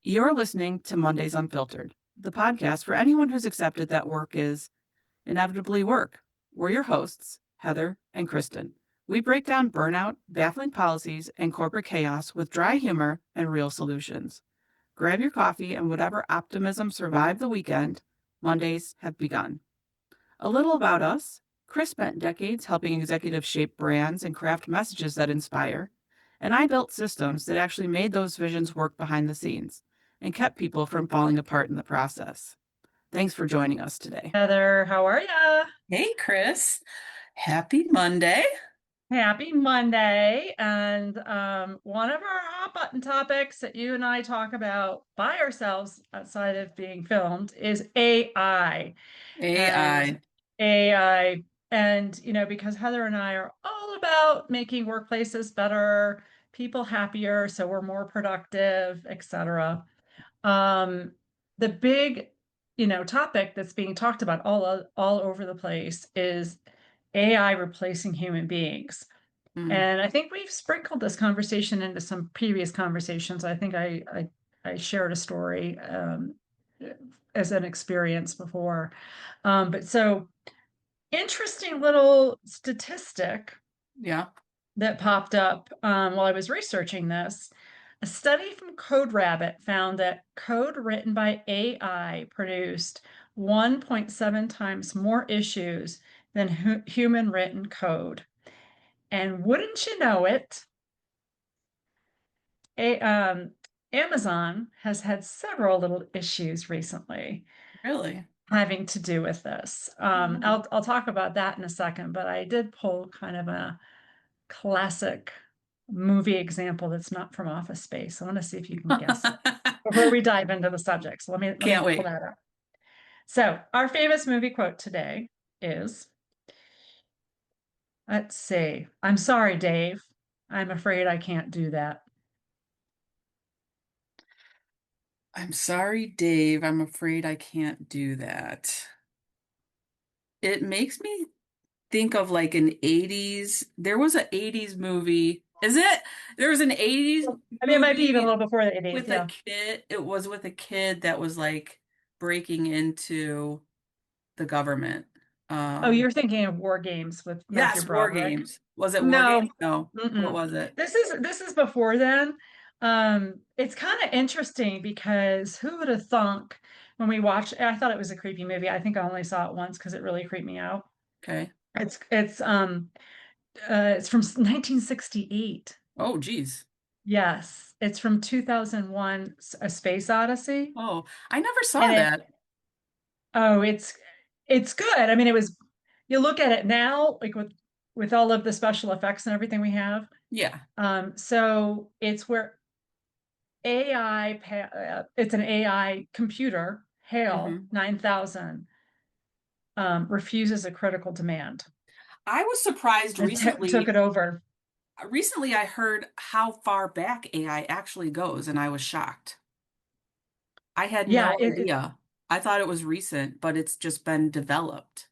You're listening to Mondays Unfiltered, the podcast for anyone who's accepted that work is inevitably work. We're your hosts, Heather and Kristen. We break down burnout, baffling policies, and corporate chaos with dry humor and real solutions. Grab your coffee and whatever optimism survived the weekend, Mondays have begun. A little about us. Kris spent decades helping executives shape brands and craft messages that inspire, and I built systems that actually made those visions work behind the scenes and kept people from falling apart in the process. Thanks for joining us today. Heather, how are ya? Hey, Kris. Happy Monday. Happy Monday. And one of our hot button topics that you and I talk about by ourselves outside of being filmed is AI. And AI. AI, because Heather and I are all about making workplaces better, people happier, so we're more productive, etc. Um, the big, topic that's being talked about all over the place is AI replacing human beings. Mm, And I think we've sprinkled this conversation into some previous conversations. I think I shared a story as an experience before. But so interesting little statistic yeah. that popped up while I was researching this. A study from CodeRabbit found that code written by AI produced 1.7 times more issues than human written code. And wouldn't you know it, a, um, Amazon has had several little issues recently Really? having to do with this. Mm. I'll talk about that in a second, but I did pull kind of a classic movie example that's not from Office Space. I want to see if you can guess it before we dive into the subject. So let me Can't pull wait. that up. So our famous movie quote today is, let's see, I'm sorry, Dave. I'm afraid I can't do that. I'm sorry, Dave. I'm afraid I can't do that. It makes me think of like an 80s. There was an 80s movie. Is it? There was an 80s I mean, it might be even a movie little before the 80s. with a Yeah. kid. It was with a kid that was like breaking into the government. Oh, Um, you're thinking of War Games with Matthew yes, War Broderick. Games. Was it War No. Games? No. What Mm-mm. was it? This is before then. It's kind of interesting because who would have thunk when we watched, I thought it was a creepy movie. I think I only saw it once because it really creeped me out. Okay. It's from 1968. Oh, geez. Yes, it's from 2001, A Space Odyssey. Oh, I never And saw that. oh, it's good. I mean, you look at it now, like with all of the special effects and everything we have. Yeah. So it's where it's an AI computer, HAL Hmm. 9000, refuses a critical demand. I was surprised It took recently. it over. Recently, I heard how far back AI actually goes, and I was shocked. I had Yeah, no idea. I thought it was recent, but it's just been developed.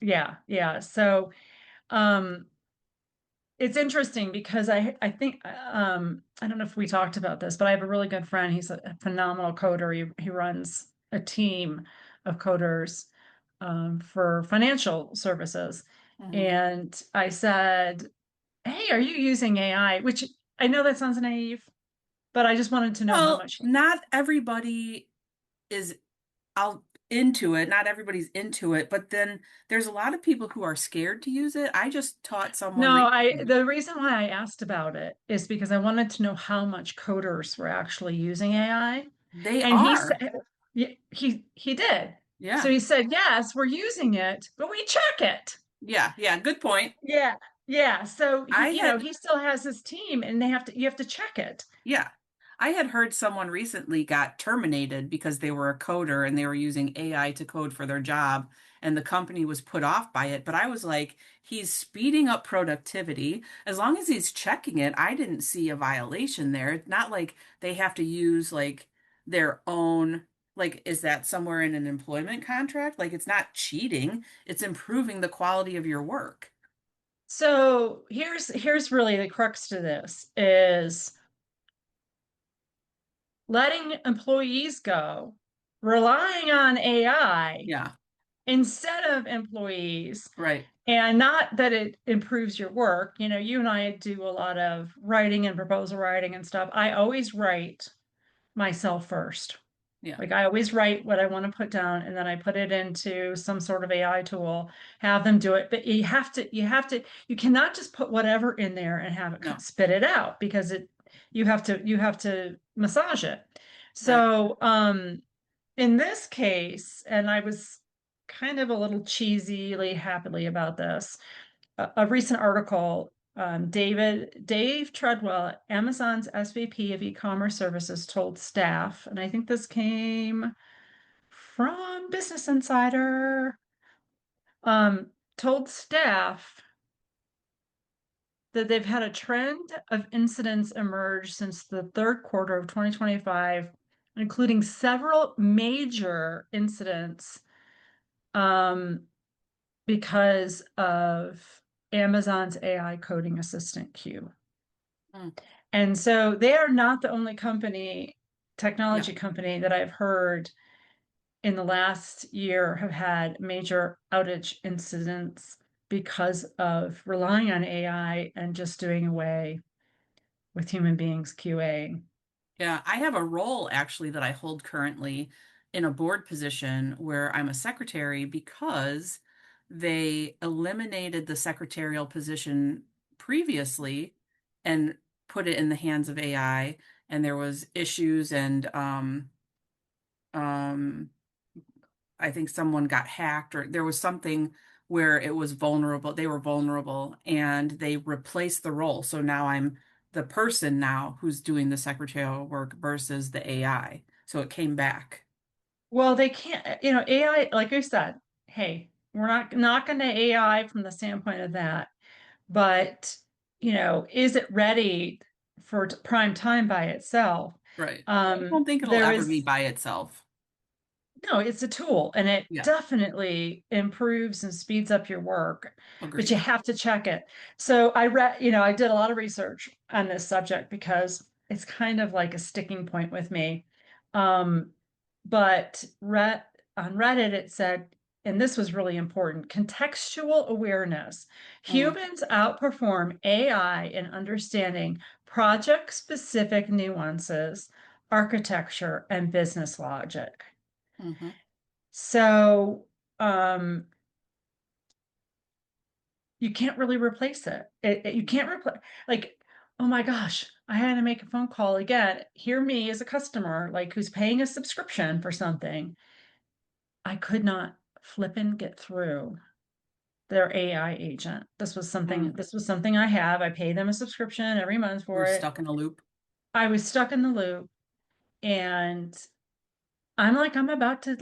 yeah, yeah. So um, it's interesting because I think I don't know if we talked about this, but I have a really good friend. He's a phenomenal coder. He runs a team of coders for financial services. Hmm. And I said, "Hey, are you using AI?" Which I know that sounds naive, but I just wanted to know how Well, much. not everybody is out into it. Not everybody's into it, but then there's a lot of people who are scared to use it. I just taught someone No, I recently. the reason why I asked about it is because I wanted to know how much coders were actually using AI. They And he are. said he did. So Yeah. he said, yes, we're using it, but we check it. Yeah. Yeah. Good point. Yeah. Yeah. So I had he still has his team and you have to check it. Yeah. I had heard someone recently got terminated because they were a coder and they were using AI to code for their job, and the company was put off by it. But I was like, he's speeding up productivity. As long as he's checking it, I didn't see a violation there. It's not like they have to use like their own, like, is that somewhere in an employment contract? Like, it's not cheating, it's improving the quality of your work. So here's really the crux to this is letting employees go, relying on AI Yeah. instead of employees. Right. And not that it improves your work. You know, you and I do a lot of writing and proposal writing and stuff. I always write myself first. Yeah. Like I always write what I want to put down and then I put it into some sort of AI tool, have them do it. But you cannot just put whatever in there and have it No. spit it out because you have to massage it. Right. So, in this case, and I was kind of a little cheesily happily about this, a recent article, Dave Treadwell, Amazon's SVP of e-commerce services, told staff, and I think this came from Business Insider, told staff that they've had a trend of incidents emerge since the third quarter of 2025, including several major incidents um, because of Amazon's AI coding assistant Q. Mm. And so they are not the only Yeah. technology company that I've heard in the last year have had major outage incidents because of relying on AI and just doing away with human beings QA. Yeah, I have a role actually that I hold currently in a board position where I'm a secretary because they eliminated the secretarial position previously and put it in the hands of AI, and there was issues and um I think someone got hacked or there was something where it was vulnerable. They were vulnerable and they replaced the role. So now I'm the person now who's doing the secretarial work versus the AI. So it came back. Well, they can't, AI, like I said, hey, we're not going to AI from the standpoint of that. But, is it ready for prime time by itself? Right. I don't think it'll There ever be is by itself. No, it's a tool and it Yeah, definitely improves and speeds up your work, but you agreed. have to check it. So I did a lot of research on this subject because it's kind of like a sticking point with me. Um, but on Reddit, it said, and this was really important, contextual awareness. Mm, Humans outperform AI in understanding project-specific nuances, architecture, and business logic. hmm. So um, you can't really replace it. You can't replace, like, oh my gosh, I had to make a phone call again. Hear me as a customer, like who's paying a subscription for something. I could not flip and get through their AI agent. Mm. This was something I have. I pay them a subscription every month We're for it. stuck in a loop. I was stuck in the loop and I'm like, I'm about to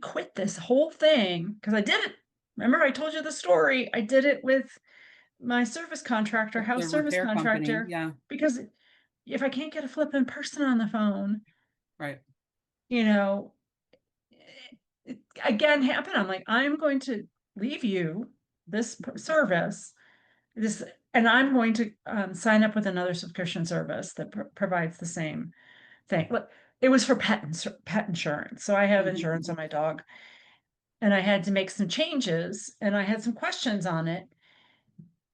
quit this whole thing because I did it. Remember, I told you the story. I did it with my service contractor, The house service repair company. contractor, Yeah, because if I can't get a flipping person on the phone, right. you know, it again happened. I'm like, I'm going to leave you this service, this, and I'm going to sign up with another subscription service that provides the same thing. Look, it was for pet insurance. So I have insurance Mhm. on my dog and I had to make some changes and I had some questions on it.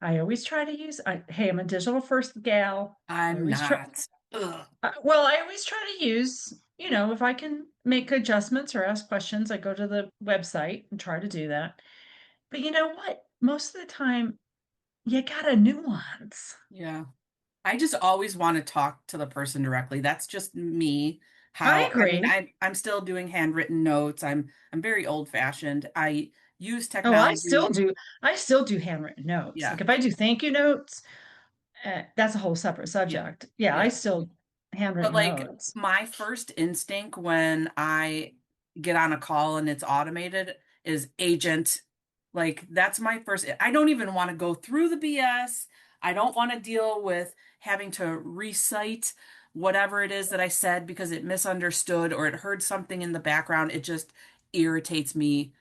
I always try to hey, I'm a digital first gal. I I'm always try, not. Ugh. I always try to use, if I can make adjustments or ask questions, I go to the website and try to do that. But you know what? Most of the time, you got a nuance. Yeah. I just always want to talk to the person directly. That's just me. I I mean, agree. I'm still doing handwritten notes. I'm very old fashioned. I use Oh, technology. I still do handwritten notes. Yeah. Like if I do thank you notes, that's a whole separate Yeah. subject. Yeah, I Yeah. still But handwritten like notes. my first instinct when I get on a call and it's automated is agent. Like that's my first. I don't even want to go through the BS. I don't want to deal with having to recite whatever it is that I said because it misunderstood or it heard something in the background. It just irritates me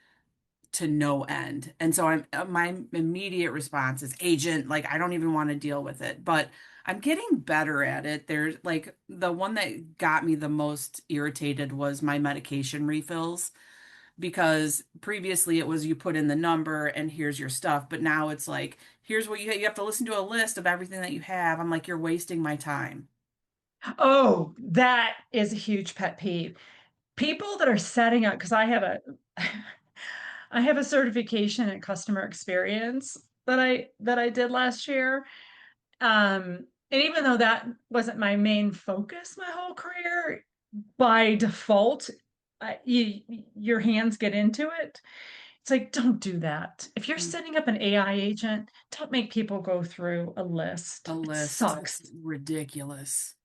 to no end. And so my immediate response is agent, like I don't even want to deal with it. But I'm getting better at it. There's like the one that got me the most irritated was my medication refills because previously it was you put in the number and here's your stuff, but now it's like here's what you have to listen to a list of everything that you have. I'm like, you're wasting my time. Oh, that is a huge pet peeve. People that are setting up, because I have a certification in customer experience that I did last year. And even though that wasn't my main focus my whole career, by default, your hands get into it. It's like, don't do that. If you're Mm. setting up an AI agent, don't make people go through a A list. It list. It's sucks. ridiculous.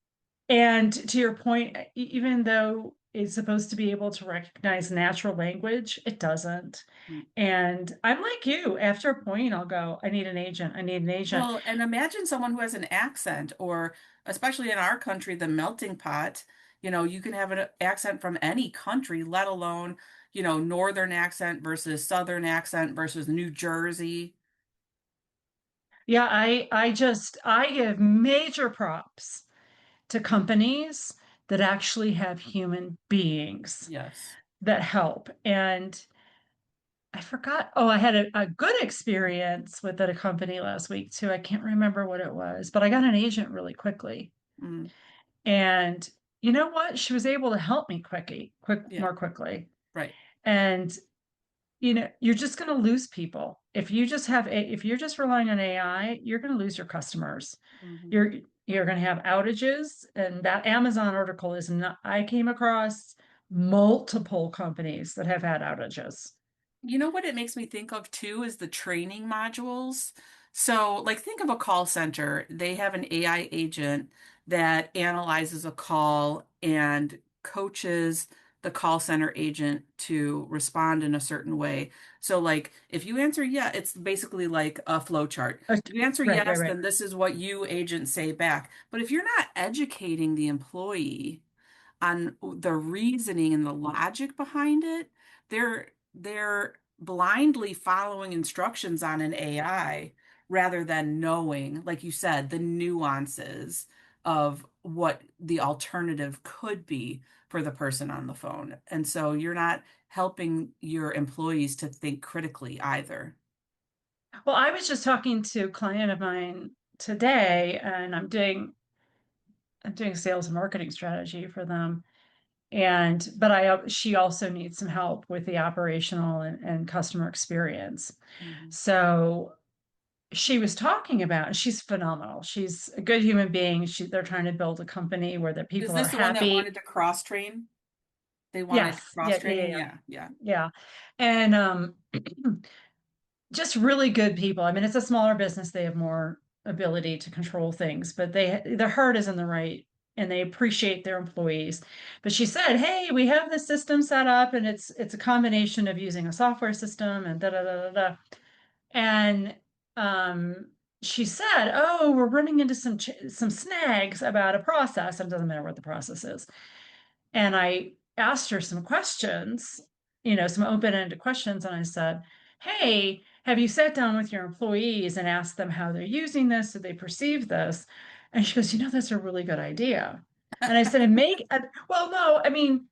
And to your point, even though it's supposed to be able to recognize natural language, it doesn't. Mm. And I'm like you, after a point, I'll go, I need an agent. I need an agent. Well, and imagine someone who has an accent, or especially in our country, the melting pot. You can have an accent from any country, let alone, northern accent versus southern accent versus New Jersey. Yeah, I give major props to companies that actually have human beings Yes. that help. And I forgot, oh, I had a good experience with at a company last week too. I can't remember what it was, but I got an agent really quickly. Mm, And you know what? She was able to help me yeah, more quickly. right. And you're just going to lose people. If you're just relying on AI, you're going to lose your customers. Hmm. You're going to have outages. And that Amazon article is not, I came across multiple companies that have had outages. You know what it makes me think of too is the training modules. So, like, think of a call center. They have an AI agent that analyzes a call and coaches the call center agent to respond in a certain way. So, like, if you answer yeah, it's basically like a flow chart. Uh, If you answer Right, right, yes, right. then this is what you agent say back. But if you're not educating the employee, on the reasoning and the logic behind it, they're blindly following instructions on an AI rather than knowing, like you said, the nuances of what the alternative could be for the person on the phone. And so you're not helping your employees to think critically either. Well, I was just talking to a client of mine today, and I'm doing sales and marketing strategy for them. She also needs some help with the operational and customer experience. Mhm. So she was talking about, she's phenomenal. She's a good human being. They're trying to build a company where the Is people are this the one that happy. wanted to cross train? They wanted to Yes. cross Yeah, yeah, train? yeah, Yeah, yeah. yeah. And just really good people. I mean, it's a smaller business. They have more ability to control things, but their heart is in the right and they appreciate their employees. But she said, "Hey, we have this system set up and it's a combination of using a software system and da da da da da." And she said, "Oh, we're running into some snags about a process, and it doesn't matter what the process is." And I asked her some questions, some open-ended questions. And I said, "Hey, have you sat down with your employees and asked them how they're using this? Do they perceive this?" And she goes, "That's a really good idea." And I said, well, no, I mean,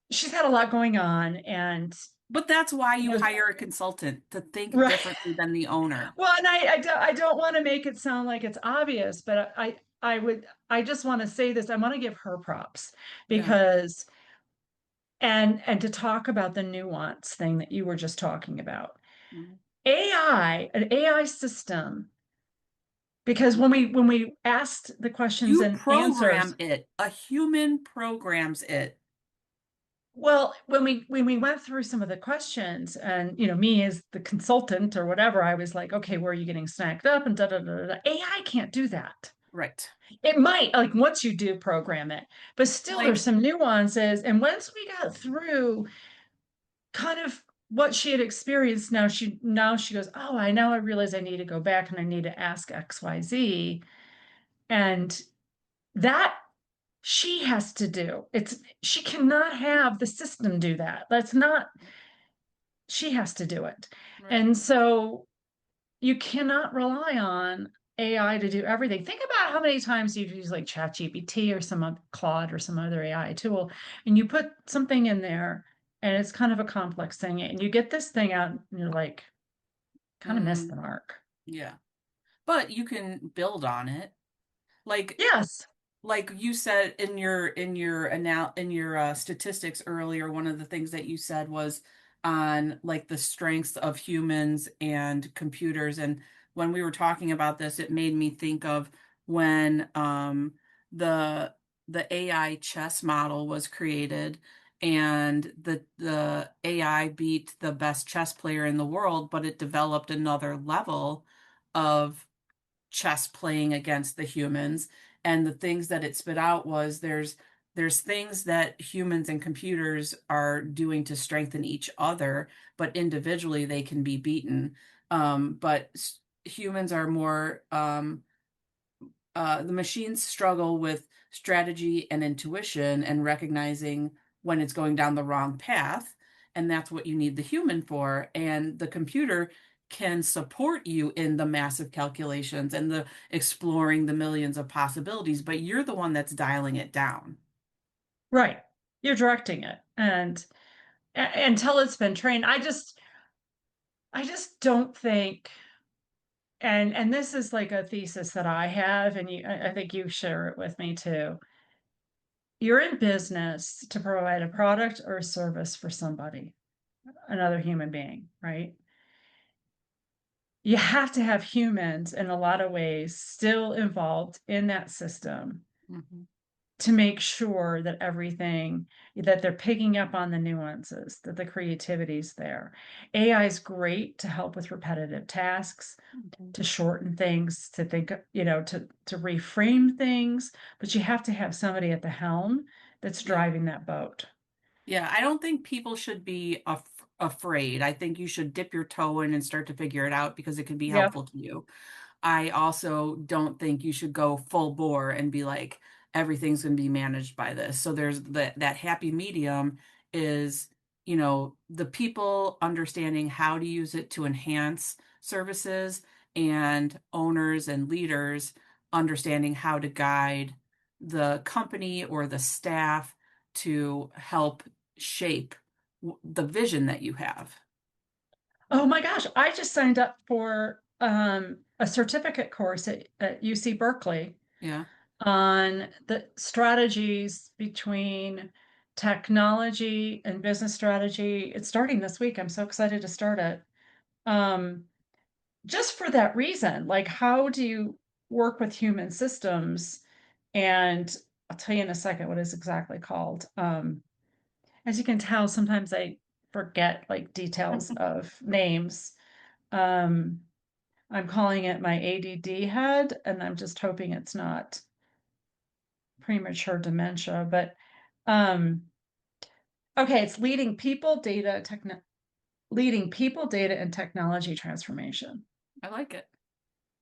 she's had a lot going on and, But that's why you you know, hire a consultant to think right. differently than the owner. Well, and I don't want to make it sound like it's obvious, but I just want to say this. I want to give her props Yeah. because and to talk about the nuance thing that you were just talking about. Mhm. An AI system, because when we asked the questions You and answers, program it. A human programs it. well, when we went through some of the questions, and me as the consultant or whatever, I was like, okay, where are you getting snagged up and da da da da. AI can't do that. Right. It might, like, once you do program it, but still there's Like, some nuances. And once we got through kind of what she had experienced, now she goes, "Oh, I realize I need to go back and I need to ask XYZ." And that she has to do. She cannot have the system do that. That's not, she has to do it. right. And so you cannot rely on AI to do everything. Think about how many times you've used like ChatGPT or some Claude or some other AI tool, and you put something in there, and it's kind of a complex thing, and you get this thing out, and you're like, kind of missed Mm, the mark. yeah. But you can build on it. Like Yes. like you said in your statistics earlier, one of the things that you said was on like the strengths of humans and computers. And when we were talking about this, it made me think of when the the AI chess model was created, and the AI beat the best chess player in the world, but it developed another level of chess playing against the humans. And the things that it spit out was there's things that humans and computers are doing to strengthen each other, but individually they can be beaten. But humans are more the machines struggle with strategy and intuition and recognizing when it's going down the wrong path. And that's what you need the human for. And the computer can support you in the massive calculations and the exploring the millions of possibilities, but you're the one that's dialing it down. Right. You're directing it. And until it's been trained, I just don't think, and this is like a thesis that I have, and I think you share it with me too. You're in business to provide a product or a service for somebody, another human being, right? You have to have humans in a lot of ways still involved in that system Mhm. to make sure that everything that they're picking up on the nuances, that the creativity's there. AI is great to help with repetitive tasks, Mhm. to shorten things, to think, to reframe things, but you have to have somebody at the helm that's Yeah. driving that boat. Yeah, I don't think people should be afraid. I think you should dip your toe in and start to figure it out because it can be Yep. helpful to you. I also don't think you should go full bore and be like, everything's going to be managed by this. So there's that happy medium is, the people understanding how to use it to enhance services, and owners and leaders understanding how to guide the company or the staff to help shape the vision that you have. Oh my gosh, I just signed up for a certificate course at UC Berkeley Yeah, on the strategies between technology and business strategy. It's starting this week. I'm so excited to start it. Um, just for that reason, like how do you work with human systems? And I'll tell you in a second what it's exactly called. As you can tell, sometimes I forget like details of names. Um, I'm calling it my ADD head, and I'm just hoping it's not premature dementia, but um, okay, it's leading people, data, and technology transformation. I like it.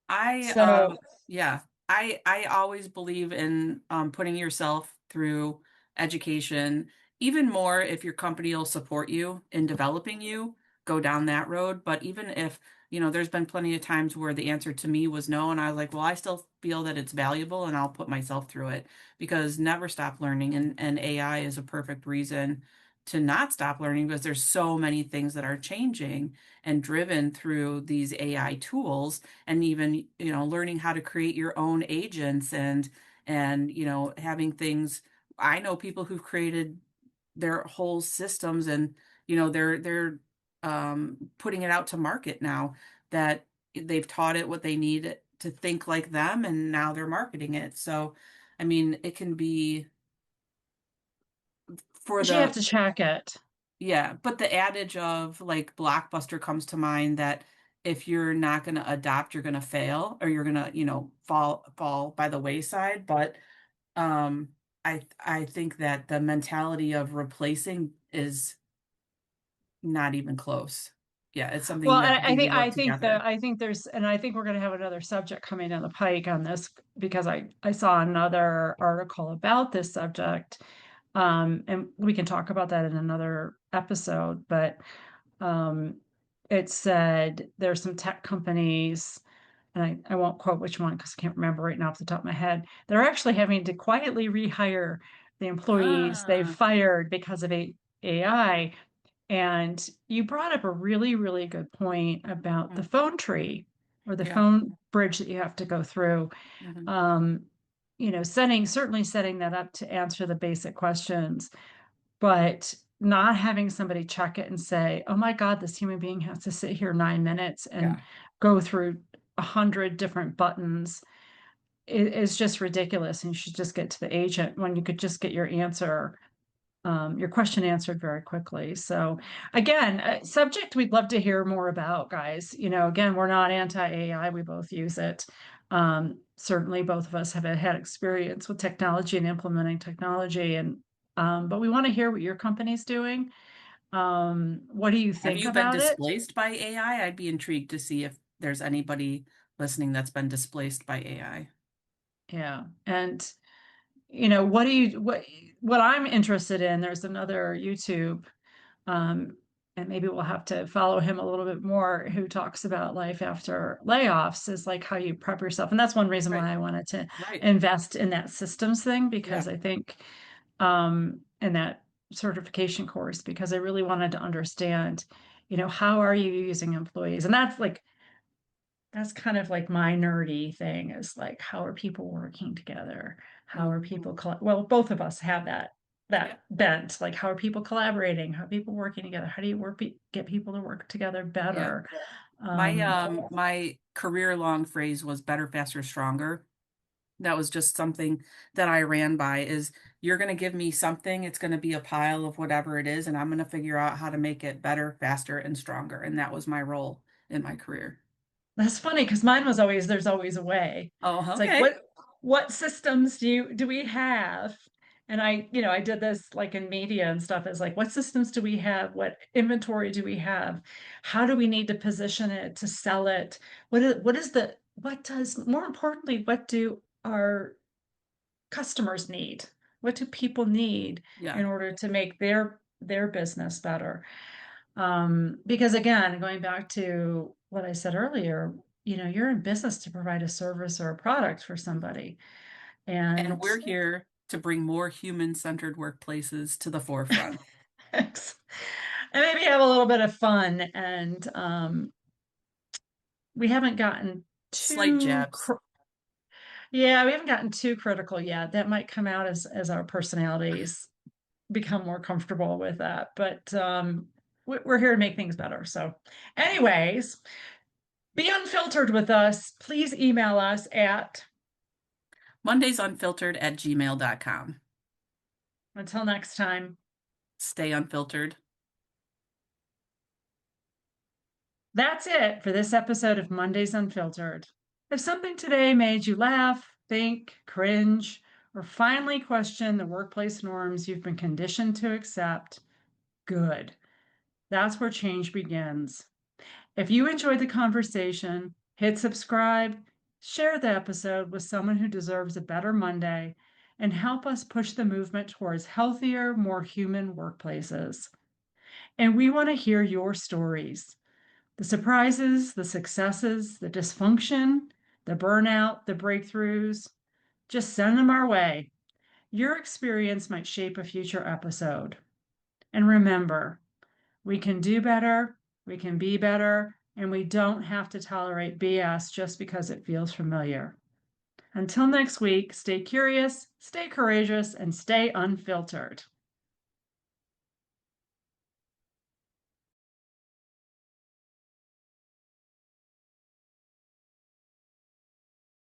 I So, yeah, I always believe in putting yourself through education, even more if your company will support you in developing you, go down that road. But even if, there's been plenty of times where the answer to me was no, and I was like, well, I still feel that it's valuable and I'll put myself through it because never stop learning, and AI is a perfect reason to not stop learning because there's so many things that are changing and driven through these AI tools, and even learning how to create your own agents, and having things. I know people who've created their whole systems, and they're putting it out to market now, that they've taught it what they need to think like them, and now they're marketing it. So I mean, it can be for but you have the. to check it. Yeah, but the adage of like Blockbuster comes to mind, that if you're not going to adopt, you're going to fail, or you're going to, fall by the wayside. But I think that the mentality of replacing is not even close. Yeah, it's something Well, you have to I do to think work together. I think there's, and I think we're going to have another subject coming down the pike on this because I saw another article about this subject, and we can talk about that in another episode. But um, it said there's some tech companies and I won't quote which one because I can't remember right now off the top of my head. They're actually having to quietly rehire the employees they've Ah, fired because of AI. And you brought up a really, really good point about the mm, phone tree or the yeah. phone bridge that you have to go through. Hmm. Um, certainly setting that up to answer the basic questions, but not having somebody check it and say, oh my God, this human being has to sit here 9 minutes and Yeah. go through 100 different buttons is just ridiculous. And you should just get to the agent when you could just get your question answered very quickly. So again, a subject we'd love to hear more about, guys. Again, we're not anti-AI. We both use it. Certainly both of us have had experience with technology and implementing technology, but we want to hear what your company's doing. What do you Have think you been about it? displaced by AI? I'd be intrigued to see if there's anybody listening that's been displaced by AI. Yeah. And what I'm interested in, there's another YouTube um, and maybe we'll have to follow him a little bit more, who talks about life after layoffs, is like how you prep yourself. And that's one reason Right. why I wanted to Right. invest in that systems thing, because Yeah. I think in that certification course, because I really wanted to understand, how are you using employees? And that's kind of like my nerdy thing, is like, how are people working together? How are Hmm. people, well, both of us have Yeah. that bent. Like, how are people collaborating? How are people working together? How do you get people to work together Yeah. better? My Um, my career long phrase was better, faster, stronger. That was just something that I ran by is you're going to give me something, it's going to be a pile of whatever it is, and I'm going to figure out how to make it better, faster, and stronger. And that was my role in my career. That's funny because mine was always there's always a way. Oh, It's like okay. what systems do we have? And I did this like in media and stuff. It's like, what systems do we have? What inventory do we have? How do we need to position it to sell it? What does more importantly, what do our customers need? What do people need Yeah. in order to make their business better? Because again, going back to what I said earlier, you're in business to provide a service or a product for Mhm. somebody. And And we're here to bring more human-centered workplaces to the forefront. and maybe have a little bit of fun. And we haven't gotten Slight too, jabs. yeah, we haven't gotten too critical yet. That might come out as our personalities become more comfortable with that. But we're here to make things better. So, anyways, be unfiltered with us. Please email us at Mondaysunfiltered@gmail.com. until next time. Stay unfiltered. That's it for this episode of Mondays Unfiltered. If something today made you laugh, think, cringe, or finally question the workplace norms you've been conditioned to accept, good. That's where change begins. If you enjoyed the conversation, hit subscribe, share the episode with someone who deserves a better Monday, and help us push the movement towards healthier, more human workplaces. And we want to hear your stories, the surprises, the successes, the dysfunction, the burnout, the breakthroughs. Just send them our way. Your experience might shape a future episode. And remember, we can do better, we can be better, and we don't have to tolerate BS just because it feels familiar. Until next week, stay curious, stay courageous, and stay unfiltered.